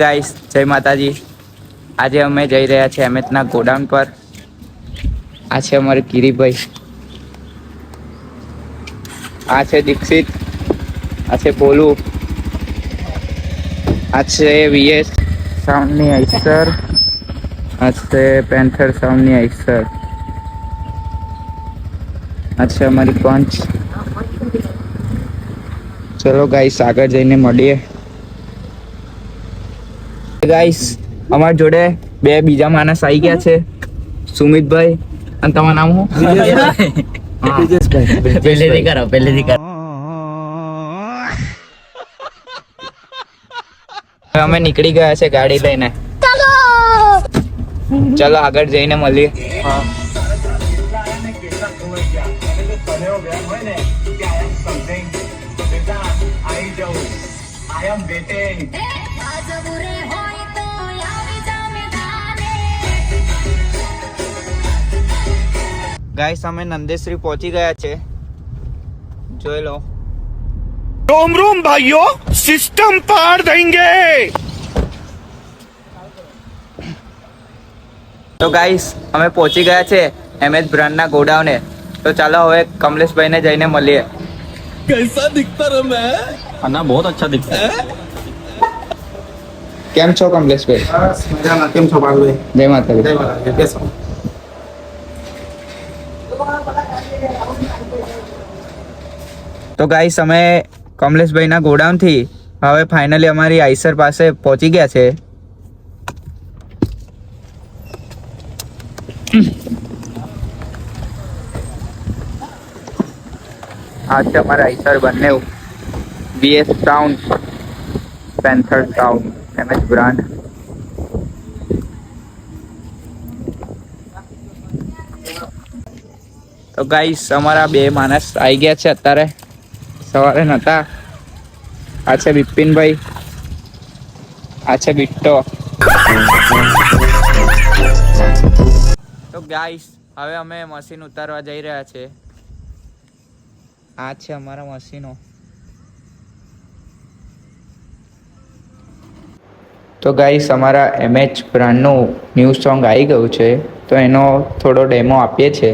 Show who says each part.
Speaker 1: Guys, જય માતાજી. આજે અમે જઈ રહ્યા છીએ એમએચના ગોડાઉન પર. આ છે અમારે કિરીભાઈ, આ છે દીક્ષિત, આ છે ભોલુ, આ છે વીએસ સાઉન્ડની આઈસર, આ છે પેન્થર સાઉન્ડની આઈસર, આ છે અમારી પંચ. ચલો ગાઈસ, આગળ જઈને મળીએ. ગાઈસ, અમારી જોડે બે બીજા માણસ આવી ગયા છે, સુમિતભાઈ અને તમારું નામ શું? પહેલેથી કરો. અમે નીકળી ગયા છે ગાડી લઈને. ચલો આગળ જઈને મળીએ. ગાઈસ, અમે નંદેશ્રી પહોંચી ગયા છે, જોઈ લો.
Speaker 2: रोम रोम भाइयों, सिस्टम पार देंगे.
Speaker 1: તો ગાઈસ, અમે પહોંચી ગયા છે એમએચ બ્રાન્ડના ગોડાઉને. તો ચાલો હવે કમલેશભાઈને જઈને મળીએ.
Speaker 2: कैसा दिखता रहा मैं?
Speaker 3: अन्ना बहुत अच्छा दिखता है.
Speaker 1: કેમ છો કમલેશભાઈ?
Speaker 4: મજામાં. કેમ છો બાળભાઈ?
Speaker 1: જય માતાજી.
Speaker 4: જય માતાજી. બેસો.
Speaker 1: તો ગાઈસ, અમે કમલેશભાઈના ગોડાઉનથી હવે ફાઇનલી અમારી આઈસર પાસે પહોંચી ગયા છે. આ છે અમારા આઈસર બંને, VS sound, panther sound, MH brand. તો ગાઈસ, અમારા બે માણસ આવી ગયા છે અત્યારે, સવારે નહોતા. આ છે બિપિનભાઈ, આ છે બિટ્ટો. તો ગાઈસ, હવે અમે મશીન ઉતારવા જઈ રહ્યા છે. આ છે અમારા મશીનો. તો ગાઈસ, અમારા એમએચ બ્રાન્ડનું ન્યૂ સોંગ આવી ગયું છે, તો એનો થોડો ડેમો આપીએ છીએ.